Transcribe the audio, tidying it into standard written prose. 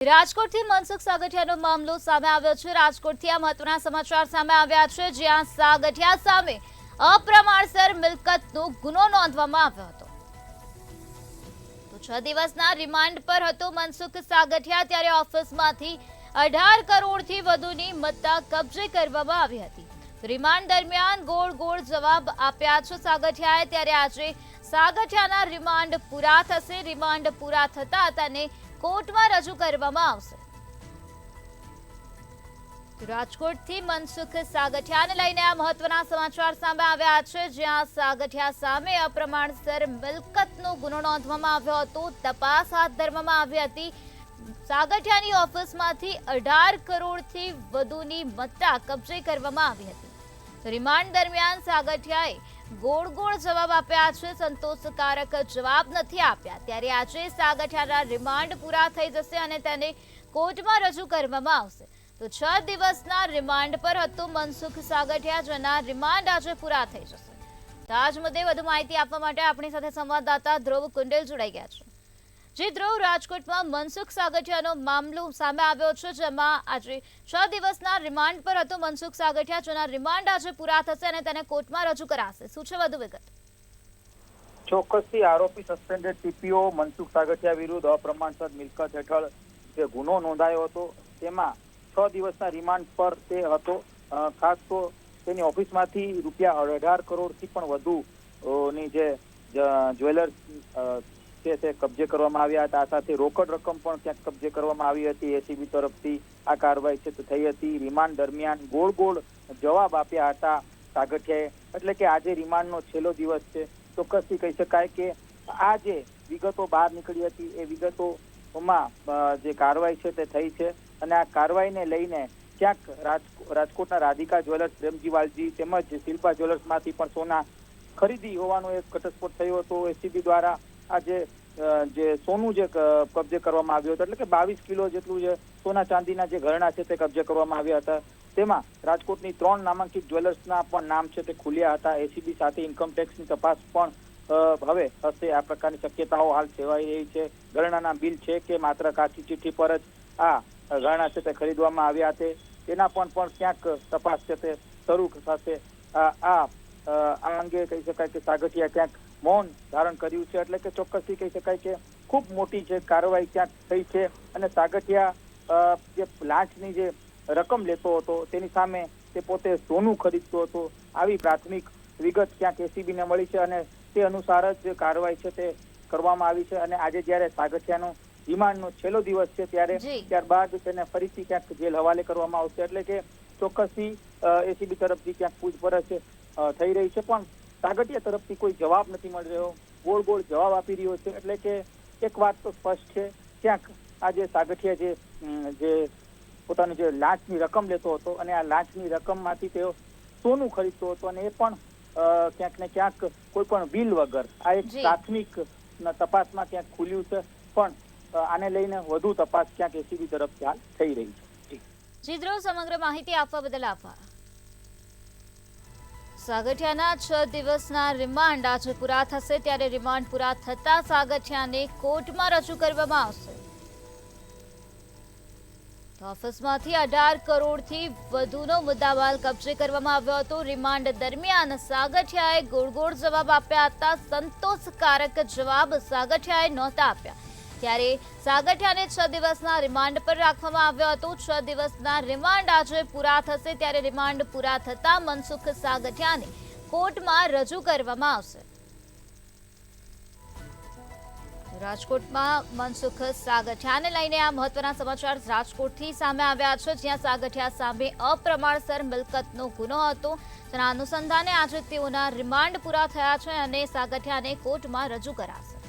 રાજકોટથી મનસુખ સાગઠિયાનો મામલો સામે આવ્યો છે। રાજકોટથી આ મહત્વના સમાચાર સામે આવ્યા છે, જ્યાં સાગઠિયા સામે અપ્રમાણસર મિલકતનો ગુનો નોંધવામાં આવ્યો હતો। તો 6 દિવસના રિમાન્ડ પર હતો મનસુખ સાગઠિયા, ત્યારે ઓફિસમાંથી 18 કરોડથી વધુની મત્તા કબજે કરવામાં આવી હતી। રિમાન્ડ દરમિયાન ગોળ જવાબ આપ્યા છે સાગઠિયાએ, ત્યારે આજે સાગઠિયાના રિમાન્ડ પૂરા થશે। રિમાન્ડ પૂરા થતા તેને કોર્ટમાં રજૂ કરવામાં આવશે। રાજકોટથી મનસુખ સાગઠિયાને લઈને આ મહત્વના સમાચાર સામે આવ્યા છે, જ્યાં સાગઠિયા સામે અપ્રમાણસર મિલકતનો ગુનો નોંધવામાં આવ્યો હતો। તપાસ હાથ ધરવામાં આવી હતી। સાગઠિયાની ઓફિસમાંથી 18 કરોડથી વધુની મત્તા કબજે કરવામાં આવી હતી। રિમાન્ડ દરમિયાન સાગઠિયાએ ગોળ જવાબ આપ્યા છે, સંતોષકારક જવાબ નથી આપ્યા। ત્યારે આજે સાગઠિયાના રિમાન્ડ પૂરા થઈ જશે અને તેને કોર્ટમાં રજૂ કરવામાં આવશે। તો 6 દિવસના રિમાન્ડ પર હતું મનસુખ સાગઠિયા, જેના રિમાન્ડ આજે પૂરા થઈ જશે। તો આજ મુદ્દે વધુ માહિતી આપવા માટે આપણી સાથે સંવાદદાતા ધ્રુવ કુંડેલ જોડાઈ ગયા છે। જી ધ્રુવ, રાજકોટમાં મનસુખ સાગઠિયાનો મામલો સામે આવ્યો છે, જેમાં આજે 6 દિવસના રિમાન્ડ પર હતો મનસુખ સાગઠિયા, જેના રિમાન્ડ આજે પૂરા થશે અને તેને કોર્ટમાં રજૂ કરાશે। શું છે વધુ વિગત? ચોક્કસથી આરોપી સસ્પેન્ડેડ ટીપીઓ મનસુખ સાગઠિયા વિરુદ્ધ અપ્રમાણસર મિલકત હેઠળ જે ગુનો નોંધાયો હતો, તેમાં 6 દિવસના રિમાન્ડ પર તે હતો। ખાસ તો તેની ઓફિસમાંથી રૂપિયા 18 કરોડથી પણ વધુની જે જ્વેલર્સ તે કબજે કરવામાં આવ્યા હતા। આ સાથે રોકડ રકમ પણ ક્યાંક કબજે કરવામાં આવી હતી। એસીબી તરફથી આ કાર્યવાહી છે થઈ હતી। રિમાન્ડ દરમિયાન ગોળ જવાબ આપ્યા હતા સાગઠિયાએ, એટલે કે આજે રિમાન્ડનો છેલ્લો દિવસ છે। ચોક્કસથી કહી શકાય કે આ જે વિગતો બહાર નીકળી હતી એ વિગતોમાં જે કાર્યવાહી છે તે થઈ છે, અને આ કાર્યવાહીને લઈને ક્યાંક રાજકોટના રાધિકા જ્વેલર્સ, પ્રેમજી વાલજી તેમજ શિલ્પા જ્વેલર્સમાંથી પણ સોના ખરીદી હોવાનો એક ઘટસ્ફોટ થયો હતો। એસીબી દ્વારા આજે જે સોનું જે કબજે કરવામાં આવ્યો હતો, એટલે કે 22 કિલો જેટલું જે સોના ચાંદીના જે ઘરેણા છે તે કબજે કરવામાં આવ્યા હતા। તેમાં રાજકોટની 3 નામાંકિત જ્વેલર્સના પણ નામ છે તે ખુલ્યા હતા। એસીબી સાથે ઇન્કમટેક્સની તપાસ પણ હવે હશે। આ પ્રકારની શક્યતાઓ હાલ સેવાઈ રહી છે। ઘરેણાના બિલ છે કે માત્ર કાચી ચિઠ્ઠી પર જ આ ઘરેણા છે તે ખરીદવામાં આવ્યા છે, તેના પણ ક્યાંક તપાસ છે તે શરૂ થશે। આ અંગે કહી શકાય કે સાગઠિયા ક્યાંક મૌન ધારણ કર્યું છે, એટલે કે ચોક્કસથી કહી શકાય કે ખૂબ મોટી જે કાર્યવાહી ક્યાંક થઈ છે। અને સાગઠિયા જે લાંચની જે રકમ લેતો હતો તેની સામે તે પોતે સોનું ખરીદતો હતો, આવી પ્રાથમિક વિગત ક્યાંક એસીબીને મળી છે, અને તે અનુસાર જ કાર્યવાહી છે તે કરવામાં આવી છે। અને આજે જ્યારે સાગઠિયાનો રિમાન્ડનો છેલ્લો દિવસ છે, ત્યારબાદ તેને ફરીથી ક્યાંક જેલ હવાલે કરવામાં આવશે। એટલે કે ચોક્કસથી એસીબી તરફથી ક્યાંક પૂછપરછ થઈ રહી છે, પણ સાગઠિયા તરફથી કોઈ જવાબ નથી મળી રહ્યો। ગોળ જવાબ આપી રહ્યો છે। એટલે કે એક વાત તો સ્પષ્ટ છે, ક્યાંક આજે સાગઠિયા જે પોતાની જે લાંચની રકમ લેતો હતો અને આ લાંચની રકમમાંથી તેઓ સોનું ખરીદતો હતો, અને એ પણ ક્યાંક ને ક્યાંક કોઈ પણ બિલ વગર। આ એક પ્રાથમિક તપાસમાં ક્યાંક ખુલ્યું છે, પણ આને લઈને વધુ તપાસ ક્યાંક એસીબી તરફથી હાલ થઈ રહી છે। જી ધ્રુવ, સમગ્ર માહિતી આપવા બદલ આભાર। સાગઠિયાના 6 દિવસના રિમાન્ડ આજે પૂરા થશે, ત્યારે રિમાન્ડ પૂરા થતા સાગઠિયાને કોર્ટમાં રજૂ કરવામાં આવશે। ઓફિસમાંથી 18 કરોડથી વધુનો મુદ્દામાલ કબજે કરવામાં આવ્યો હતો। રિમાન્ડ દરમિયાન સાગઠિયાએ ગોળ જવાબ આપ્યા હતા, સંતોષકારક જવાબ સાગઠિયાએ નહોતા આપ્યા। ત્યારે સાગઠિયાને 6 દિવસના રિમાન્ડ પર રાખવામાં આવ્યો હતો। 6 દિવસના રિમાન્ડ આજે પૂરા થશે, ત્યારે રિમાન્ડ પૂરા થતા મનસુખ સાગઠિયાને કોર્ટમાં રજૂ કરવામાં આવશે। રાજકોટમાં મનસુખ સાગઠિયાને લઈને આ મહત્વના સમાચાર રાજકોટથી સામે આવ્યા છે, જ્યાં સાગઠિયા સામે અપ્રમાણસર મિલકતનો ગુનો હતો, જેના અનુસંધાને આજે તેઓના રિમાન્ડ પૂરા થયા છે અને સાગઠિયાને કોર્ટમાં રજૂ કરાશે।